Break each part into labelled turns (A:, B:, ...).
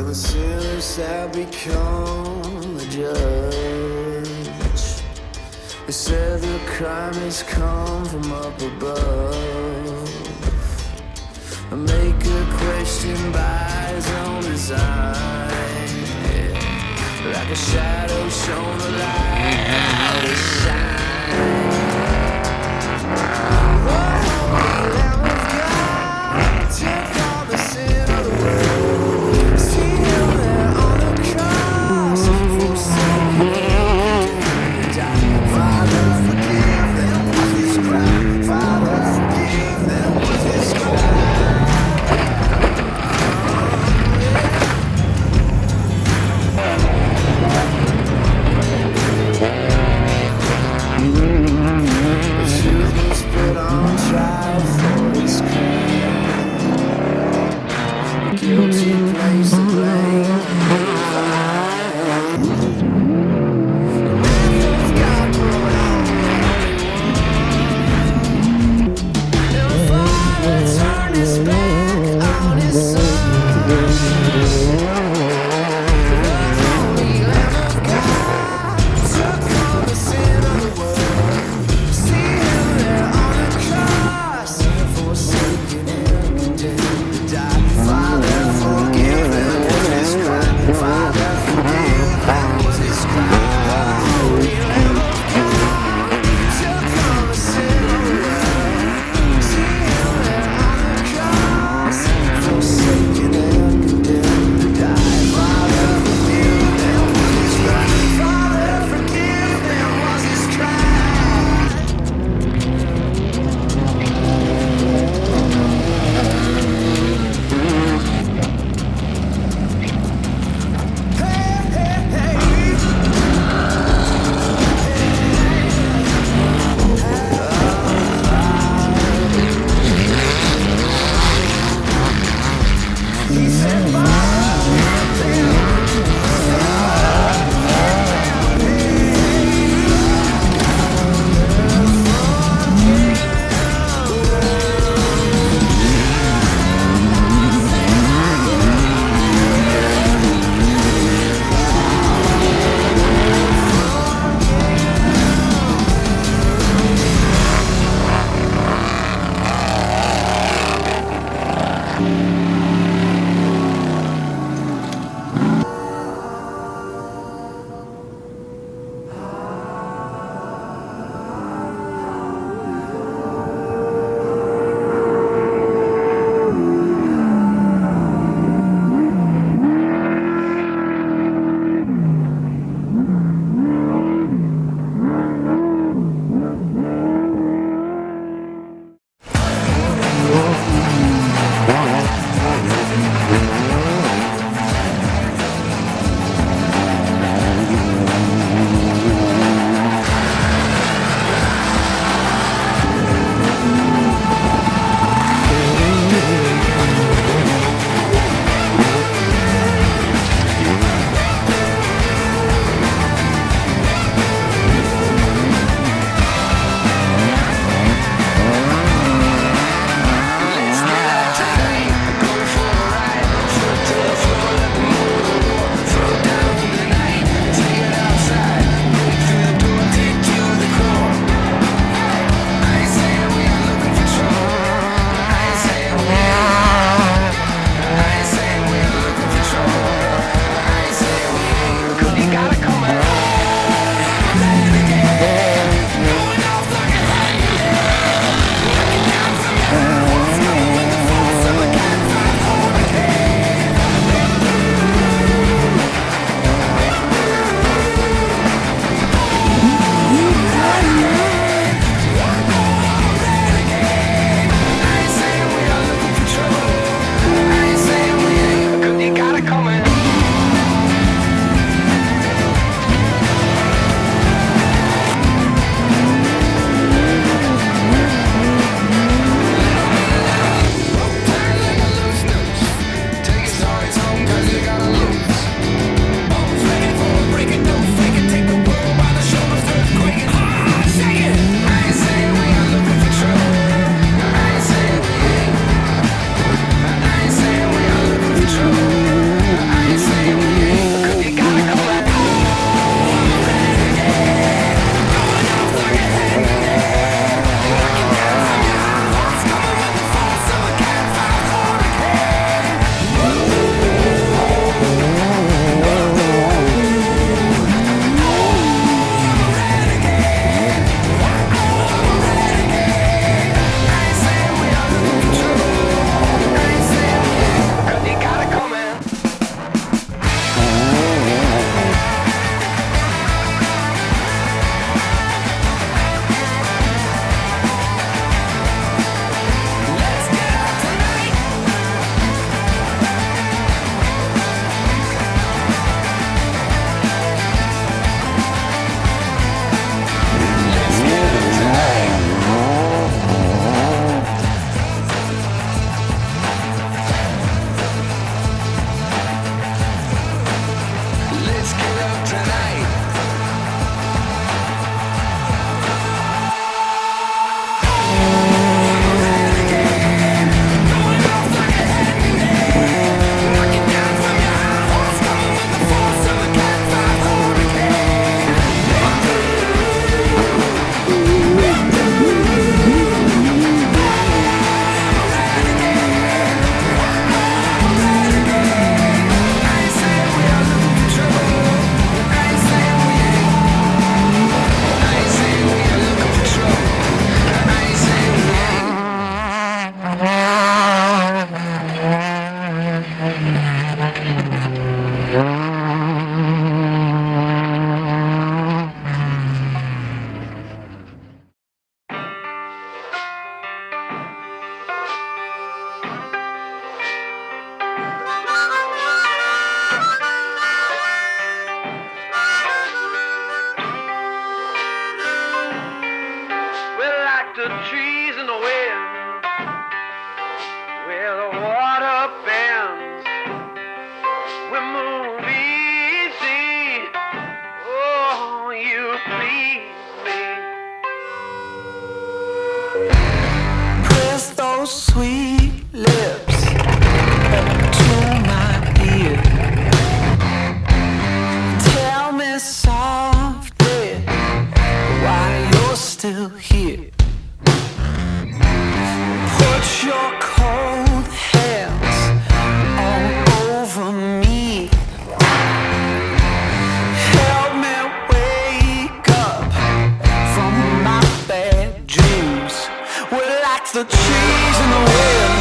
A: the sinners have become the judge. They said the crime has come from up above. A maker questioned by his own design, yeah. Like a shadow shone the light to shine. Guilty place to blame. The wrath of God poured on the Holy One. And the Father turned his back on his Son. The Holy Lamb of God took on the sin of the world. See him there on the cross, forsaken and condemned to die. Father, forgive them, was his crime. Father, forgive them, was his crime. The Holy Lamb of God took on the sin of the world. See him there on the cross, forsaken and condemned to die. Father, forgive them, was his crime. Father, forgive them, was his crime.
B: where the water bends. We move easy. Oh, you please me.
A: Press those sweet lips up to my ear. Tell me softly why you're still here. Put your cold hands all over me. Help me wake up from my bad dreams. We're like the trees in the wind,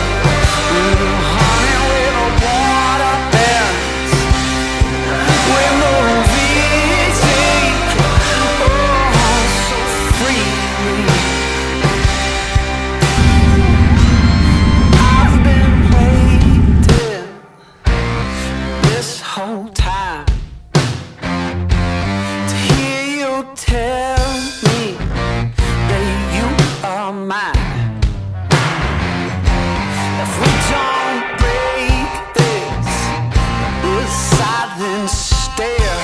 A: honey, where the water bends. We move easy, oh, so freely. I've been waiting this whole time to hear you tell me that you are mine. If we don't break this silent stare,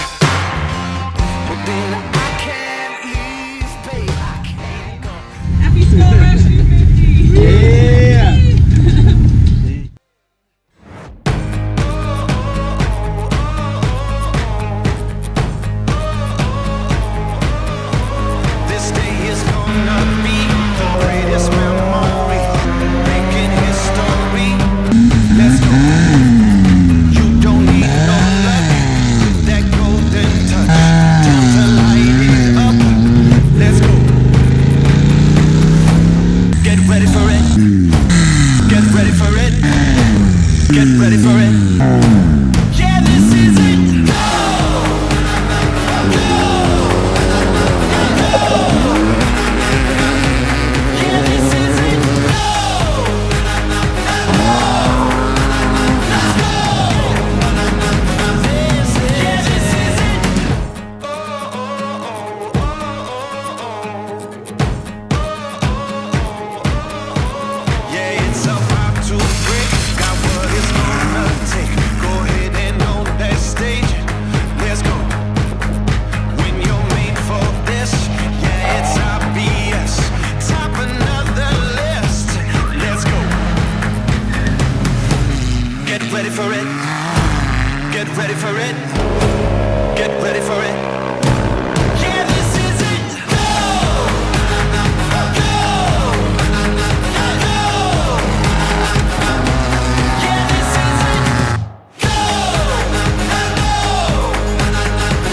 A: well then I can't leave, babe, I can't go.
C: Happy Skull Rush 250!
D: Yeah.
A: This day is gonna be the greatest memory, making history. Let's go. You don't need no luck, that golden touch, time to light it up. Let's go. Get ready for it. Get ready for it. Get ready for it. Yeah, this is it. Yeah, this is it. Yeah, it's about to break. Got what it's gonna take. Go ahead and on that stage. Let's go. When you're made for this, yeah, it's obvious. Top another list. Let's go. Get ready for it. Get ready for it. Get ready for it. Yeah, this is it. Go. Go. Yeah, this is it. Go.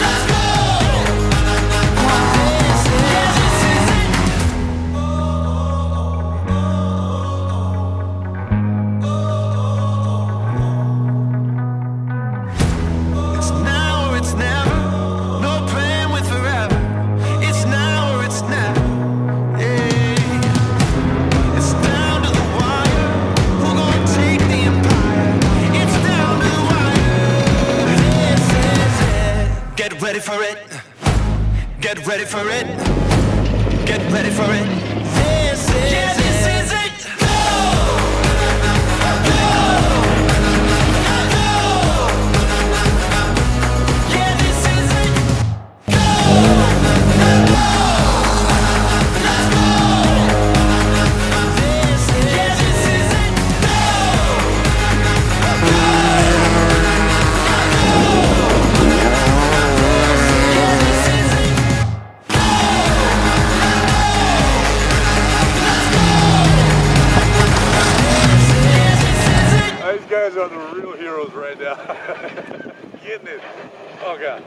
A: Let's go. Yeah, this is it. It's now or it's never. No plan with forever. It's now or it's never. Yeah. It's down to the wire. Who gon' take the empire? It's down to the wire. This is it. Get ready for it. Get ready for it. Get ready for it. This is it. Yeah, this is it. Go. Go. Go. Yeah, this is it. Go. Let's go. This is yeah, this is it. Go. Yeah, this is it.
D: These guys are the real heroes right now. Getting it. Oh god.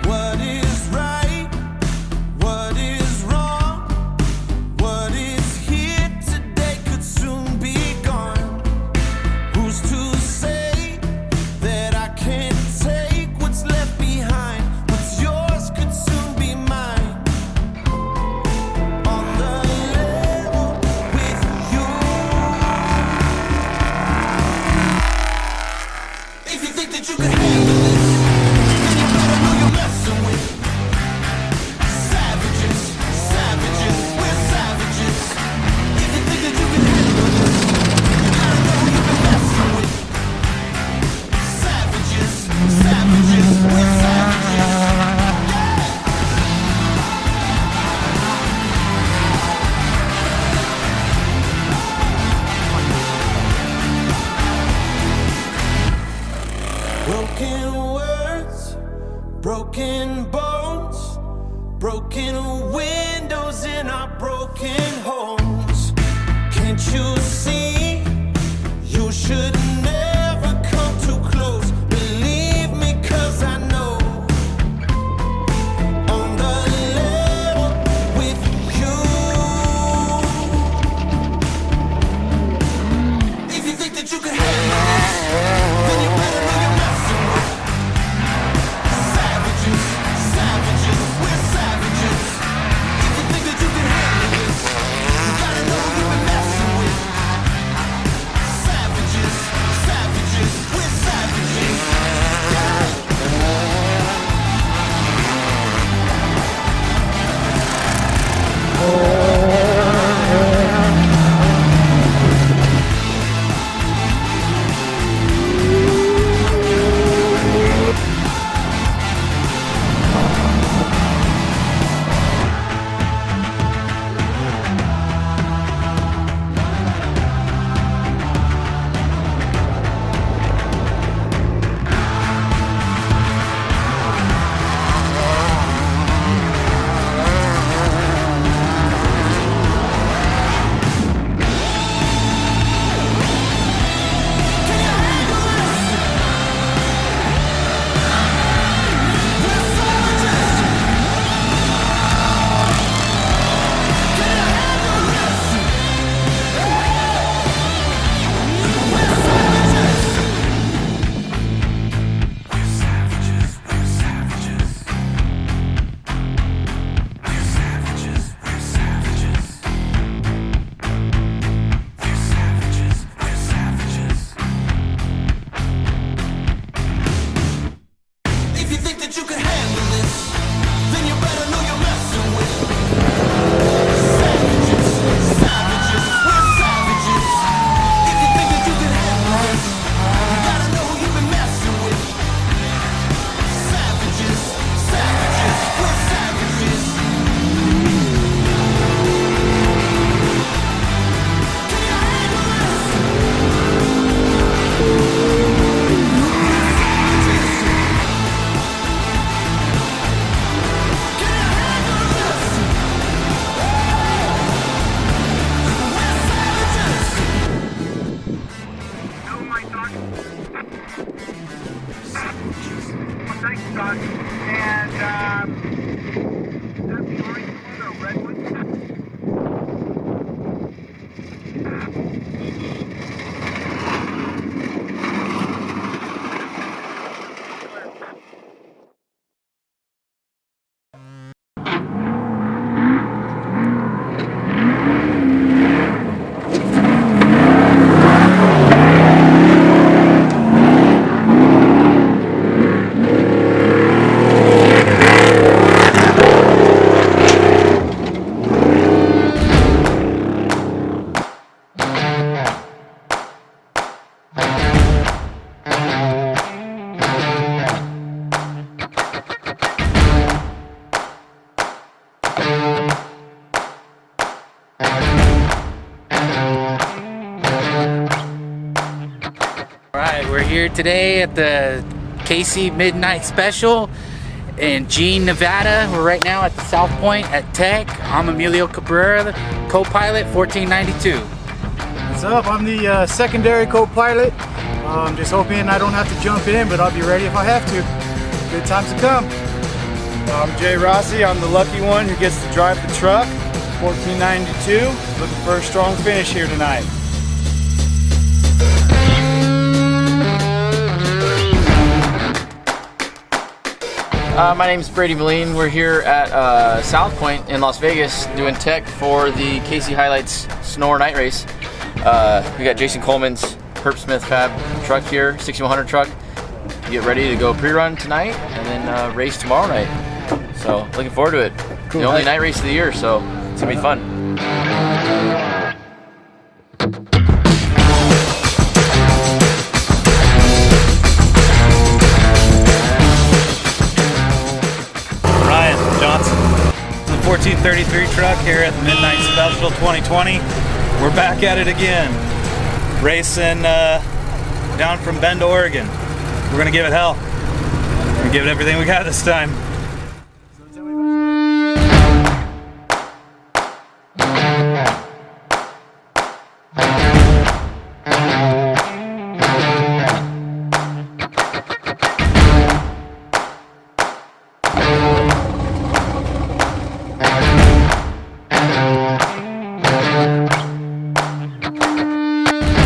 A: What broken words, broken bones, broken windows in our broken homes. Can't you see? You should never come too close. Believe me, 'cause I know on the level with you. If you think that you can handle this, then you better know you're messing with savages, savages, we're savages. If you think that you can handle this, you gotta know who you've been messing with. Savages, savages, we're savages. If you think that you can handle this, then you better know you're messing with savages, savages, we're savages. If you think that you can handle this, you gotta know who you've been messing with. Savages, savages, we're savages. Can you handle this?
B: Oh my God. Well, thanks, Doc. And, is that the orange one or red one?
E: Alright, we're here today at the KC Midnight Special in Jean, Nevada. We're right now at the South Point at Tech. I'm Emilio Cabrera, co-pilot 1492.
F: What's up? I'm the secondary co-pilot. I'm just hoping I don't have to jump in, but I'll be ready if I have to. Good times to come. I'm Jay Rossi. I'm the lucky one who gets to drive the truck. 1492. Looking for a strong finish here tonight.
G: My name's Brady Moline. We're here at South Point in Las Vegas doing tech for the KC Highlights Snore Night Race. We got Jason Coleman's Herb Smith Fab truck here, 6100 truck. Get ready to go pre-run tonight and then race tomorrow night. So looking forward to it.
F: Cool.
G: The only night race of the year, so it's gonna be fun.
H: Ryan Johnson, the 1433 truck here at the Midnight Special 2020. We're back at it again, racing down from Bend, Oregon. We're gonna give it hell. We give it everything we got this time.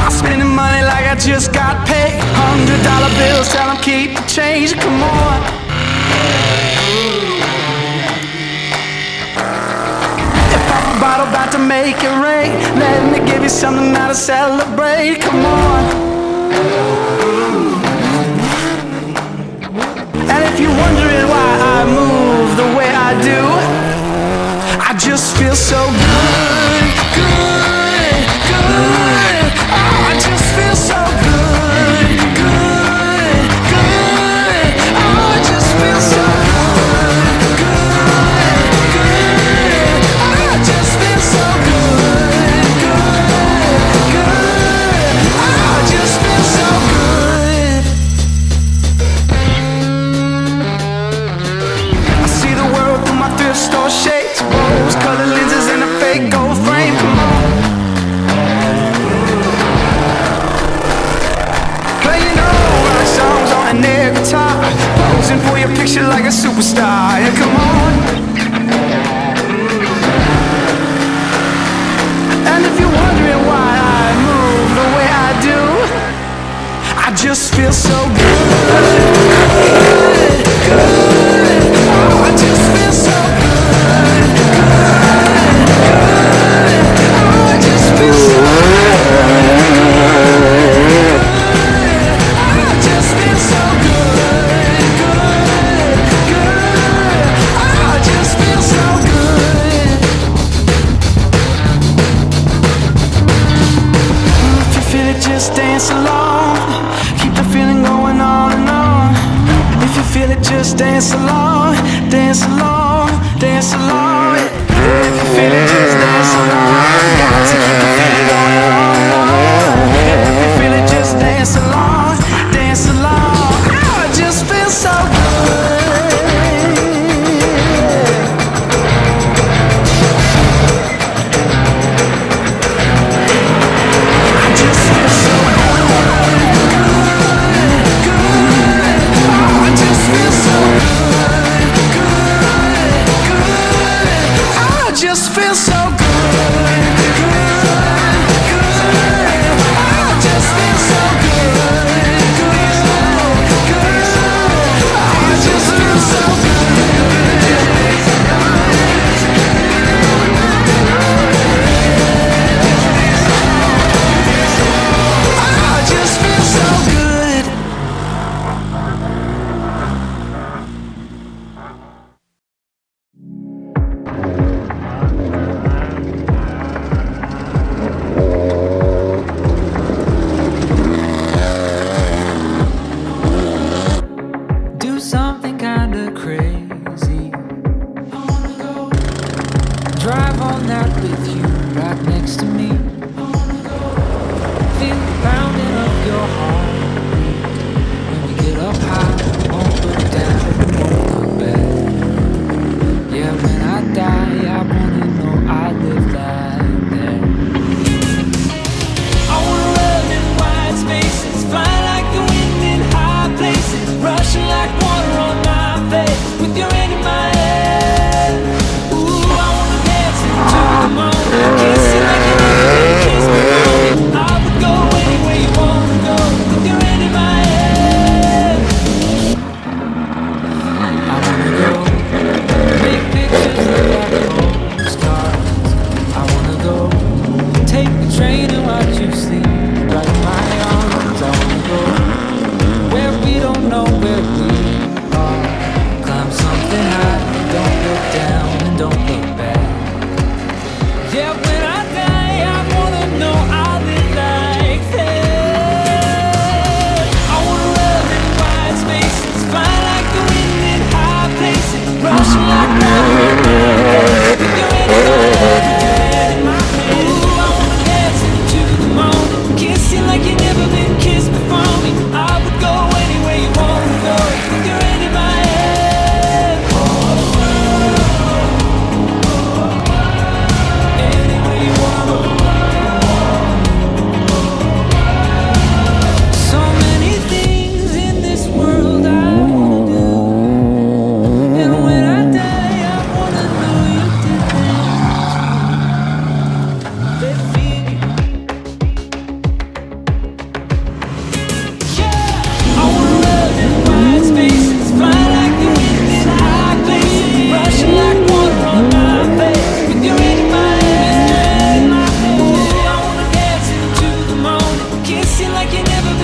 A: I'm spending money like I just got paid. $100 bills, tell them keep the change. Come on. If pop a bottle about to make it rain, let me give you something now to celebrate. Come on. And if you're wondering why I move the way I do, I just feel so good, good, good. Oh, I just feel so good, good, good. Oh, I just feel so good, good, good. Oh, I just feel so good, good, good. Oh, I just feel so good. I see the world through my thrift store shades, rose-colored lenses and a fake gold frame. Come on. Playing old rock songs on an air guitar, posing for your picture like a superstar. Yeah, come on. And if you're wondering why I move the way I do, I just feel so good, good, good. Oh, I just feel so good, good, good. Oh, I just feel so good, good. Oh, I just feel so good, good, good. Oh, I just feel so good. If you feel it, just dance along. Keep the feeling going on and on. If you feel it, just dance along, dance along, dance along. If you feel it, just dance along. Got to keep the feeling going on and on. If you feel it, just dance along, dance along. Oh, it just feels so good. I just feel so good, good, good. Oh, I just feel so good, good, good. Oh, I just feel so good.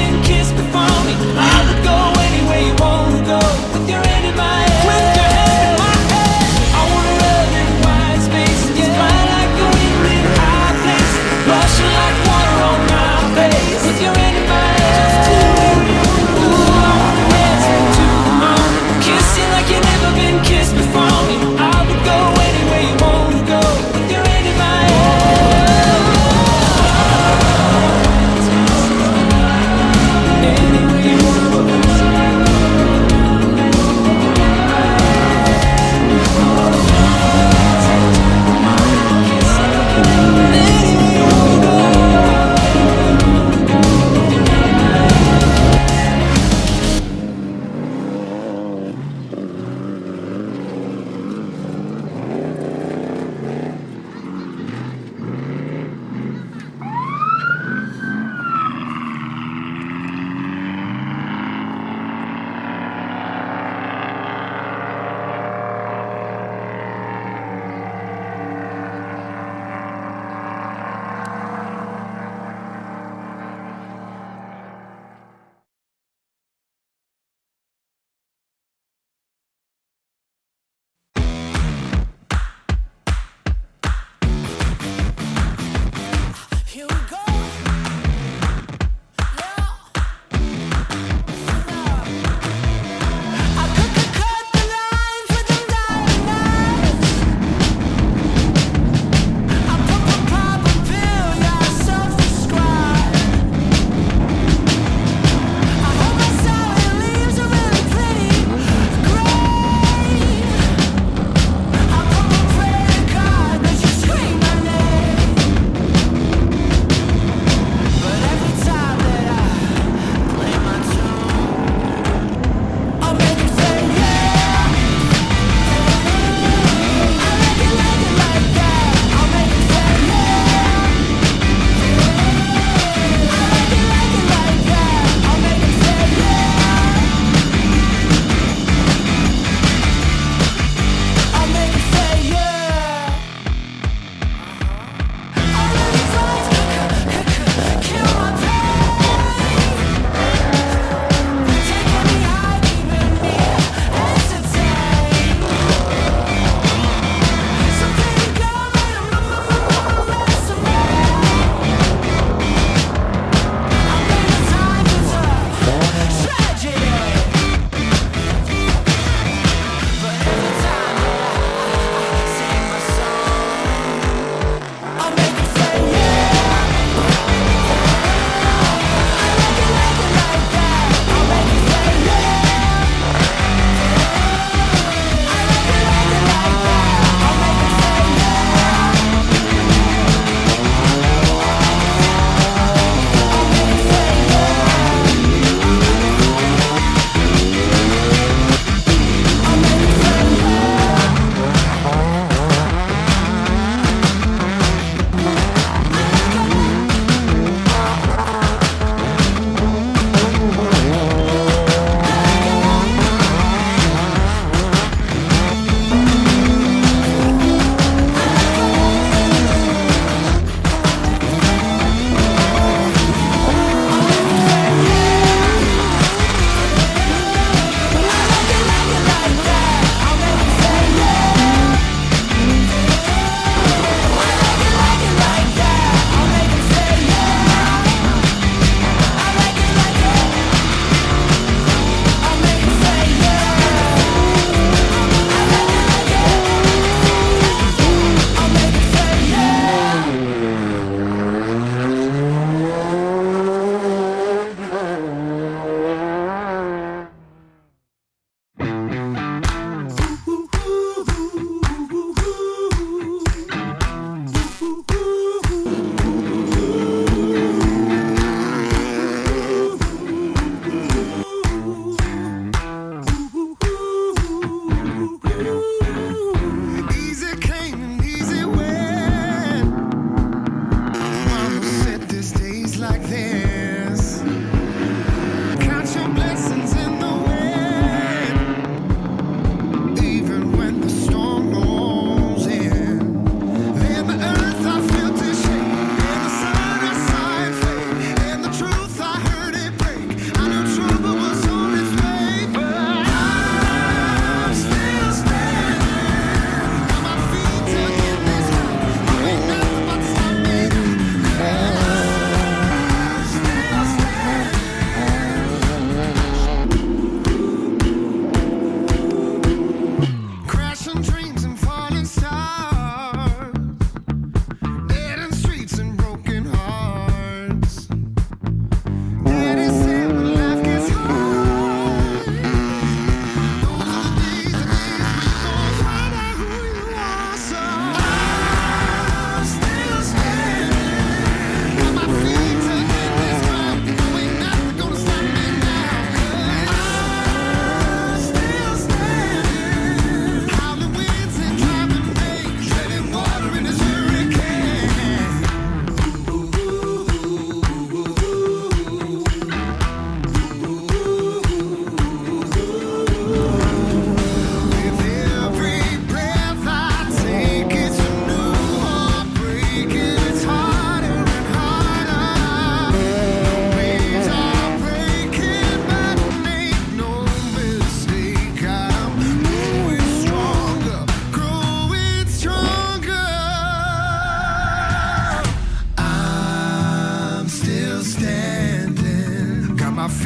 A: been kissed before me. I would go anywhere you wanna go. With your hand in my head. With your hand in my head. I wanna run in wide spaces. Yeah. Fly like the wind in high places. Rushing like water on my face. With your hand in my head. Ooh, I wanna dance into the moon. Kiss you like you've never been kissed before me. I would go anywhere you wanna go. With your hand in my head.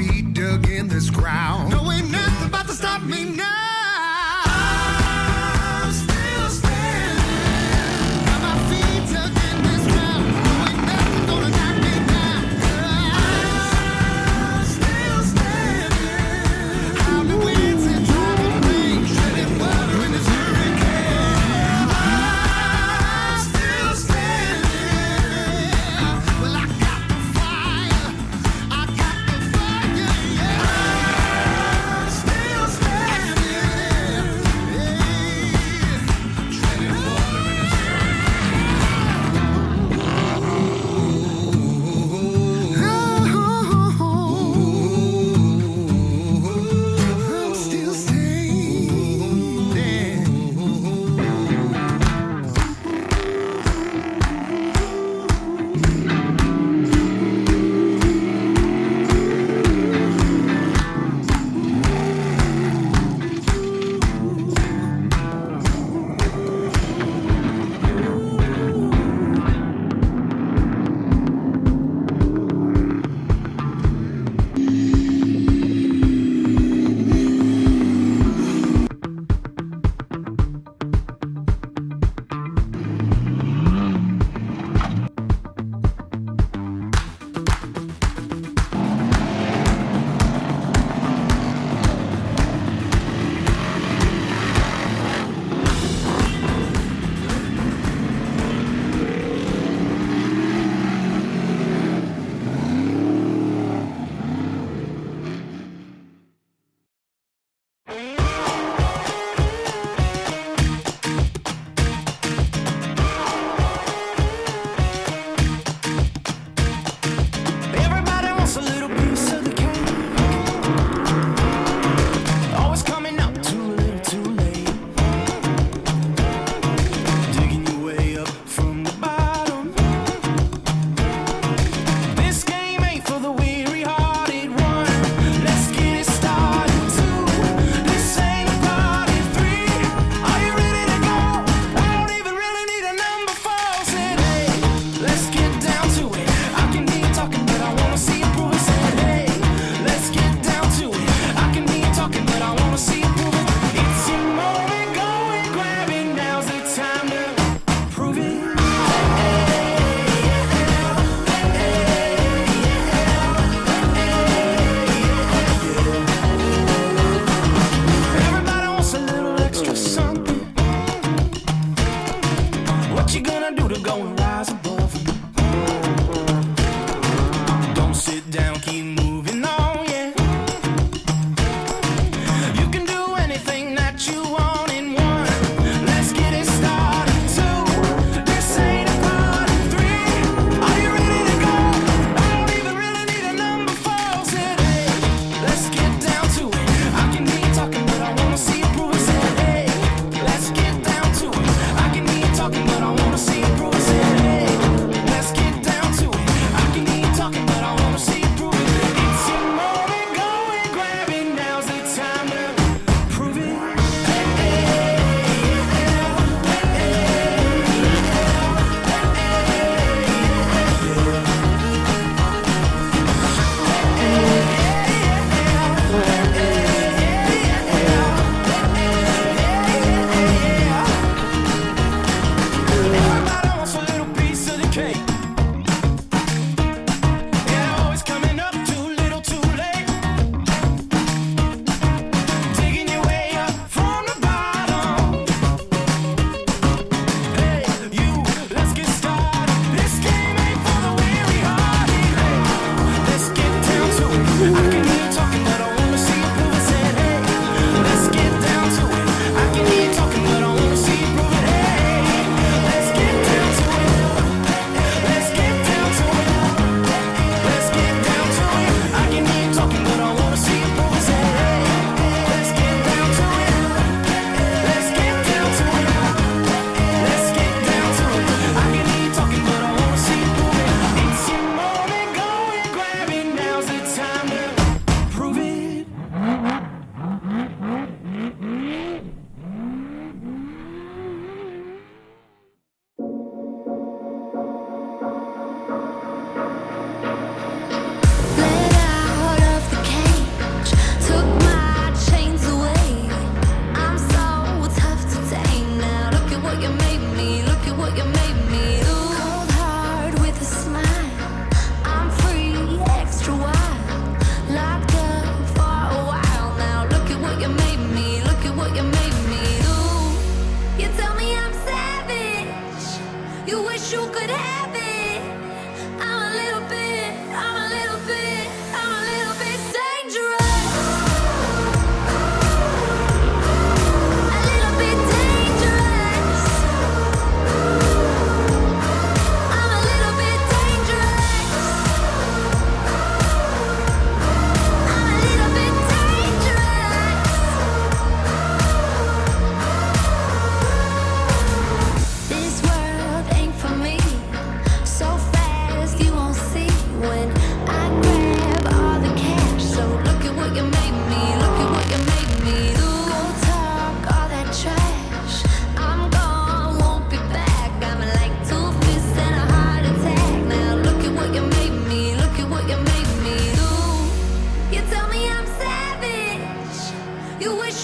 A: feet dug in this ground. No, ain't nothing about to stop me now. I'm still standing. Got my feet dug in this ground. No, ain't nothing gonna knock me down. I'm still standing. I've been winds and driving rain, shedding water in this hurricane. I'm still standing. Well, I got the fire. I got the fire, yeah. I'm still standing.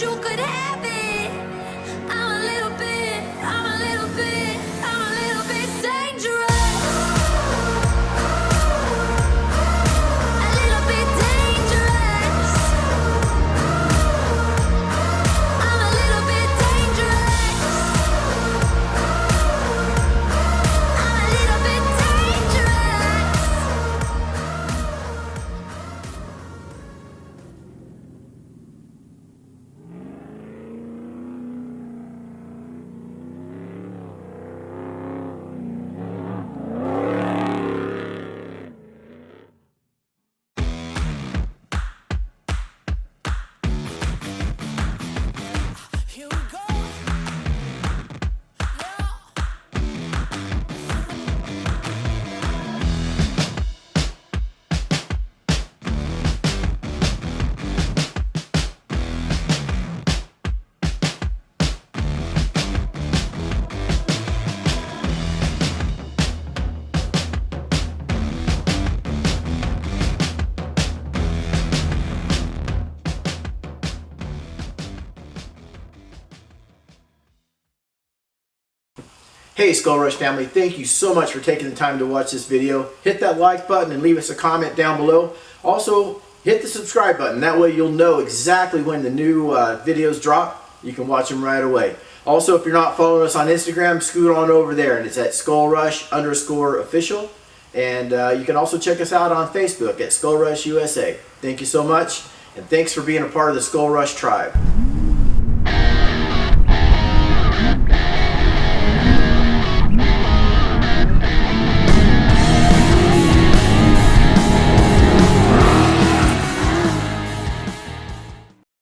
A: wish you could have it. I'm a little bit dangerous. A little bit dangerous. I'm a little bit dangerous. I'm a little bit dangerous. Here we go. Yeah.
I: Hey Skull Rush family, thank you so much for taking the time to watch this video. Hit that like button and leave us a comment down below. Also, hit the subscribe button. That way you'll know exactly when the new videos drop. You can watch them right away. Also, if you're not following us on Instagram, scoot on over there, and it's at SkullRush_official. And you can also check us out on Facebook at Skull Rush USA. Thank you so much, and thanks for being a part of the Skull Rush tribe.